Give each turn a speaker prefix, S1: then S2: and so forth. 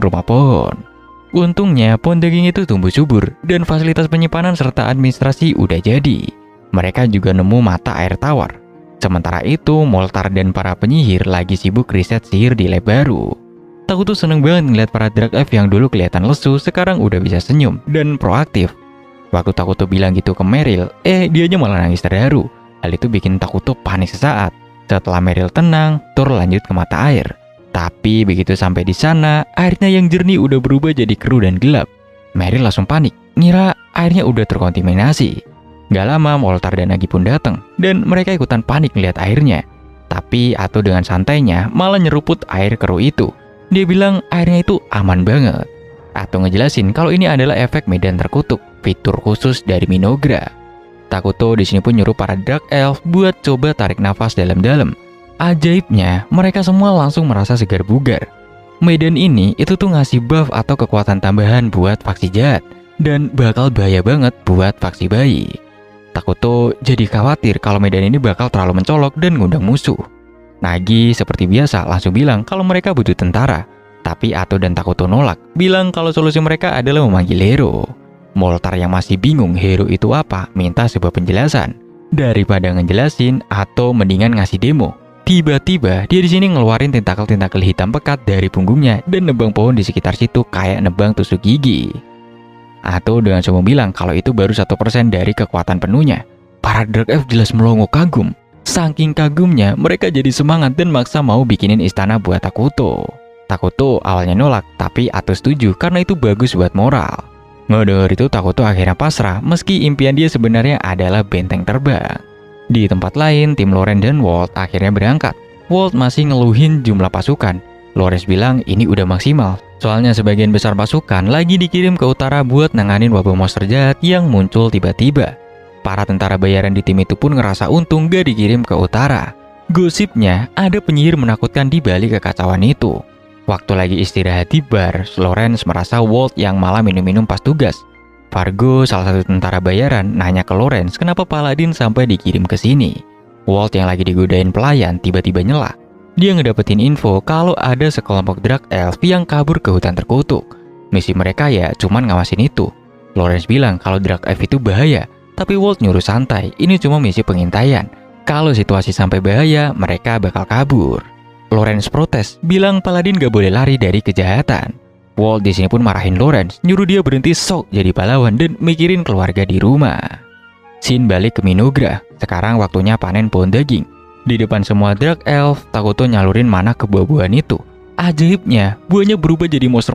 S1: rumah pohon. Untungnya pohon daging itu tumbuh subur dan fasilitas penyimpanan serta administrasi udah jadi. Mereka juga nemu mata air tawar. Sementara itu, Moltar dan para penyihir lagi sibuk riset sihir di lab baru. Takuto seneng banget ngeliat para drag elf yang dulu kelihatan lesu sekarang udah bisa senyum dan proaktif. Waktu Takuto bilang gitu ke Meryl, dianya malah nangis terharu. Hal itu bikin Takuto panik sesaat. Setelah Meryl tenang, Thor lanjut ke mata air. Tapi begitu sampai di sana, airnya yang jernih udah berubah jadi keruh dan gelap. Meryl langsung panik, ngira airnya udah terkontaminasi. Gak lama, Moltar dan Nagi pun datang, dan mereka ikutan panik ngeliat airnya. Tapi Ato dengan santainya malah nyeruput air keruh itu. Dia bilang airnya itu aman banget. Ato ngejelasin kalau ini adalah efek medan terkutuk, fitur khusus dari Minogra. Takuto di sini pun nyuruh para Dark Elf buat coba tarik nafas dalam-dalam. Ajaibnya, mereka semua langsung merasa segar bugar. Medan ini itu tuh ngasih buff atau kekuatan tambahan buat faksi jahat, dan bakal bahaya banget buat faksi baik. Takuto jadi khawatir kalau medan ini bakal terlalu mencolok dan ngundang musuh. Nagi seperti biasa langsung bilang kalau mereka butuh tentara. Tapi Ato dan Takuto nolak, bilang kalau solusi mereka adalah memanggil hero. Moltar yang masih bingung hero itu apa, minta sebuah penjelasan. Daripada ngejelasin, Ato mendingan ngasih demo. Tiba-tiba dia di sini ngeluarin tentakel-tentakel hitam pekat dari punggungnya dan nebang pohon di sekitar situ kayak nebang tusuk gigi. Ato dengan sombong bilang kalau itu baru 1% dari kekuatan penuhnya. Para Dark Elf jelas melongo kagum. Saking kagumnya, mereka jadi semangat dan maksa mau bikinin istana buat Takuto. Takuto awalnya nolak, tapi Ato setuju karena itu bagus buat moral. Ngedenger itu Takuto akhirnya pasrah meski impian dia sebenarnya adalah benteng terbang. Di tempat lain, tim Loren dan Walt akhirnya berangkat. Walt masih ngeluhin jumlah pasukan. Lawrence bilang ini udah maksimal, soalnya sebagian besar pasukan lagi dikirim ke utara buat nanganin wabah monster jahat yang muncul tiba-tiba. Para tentara bayaran di tim itu pun ngerasa untung gak dikirim ke utara. Gosipnya, ada penyihir menakutkan di balik kekacauan itu. Waktu lagi istirahat di bar, Lawrence merasa Walt yang malah minum-minum pas tugas. Fargo, salah satu tentara bayaran, nanya ke Lawrence kenapa Paladin sampai dikirim ke sini. Walt yang lagi digodain pelayan tiba-tiba nyela. Dia ngedapetin info kalau ada sekelompok Dark Elf yang kabur ke hutan terkutuk. Misi mereka ya cuman ngawasin itu. Lawrence bilang kalau Dark Elf itu bahaya, tapi Walt nyuruh santai, ini cuma misi pengintaian. Kalau situasi sampai bahaya, mereka bakal kabur. Lawrence protes, bilang Paladin gak boleh lari dari kejahatan. Walt di sini pun marahin Lawrence, nyuruh dia berhenti sok jadi pahlawan dan mikirin keluarga di rumah. Scene balik ke Minogra, sekarang waktunya panen pohon daging. Di depan semua Dark Elf, Takuto nyalurin mana ke buah-buahan itu. Ajaibnya, buahnya berubah jadi monster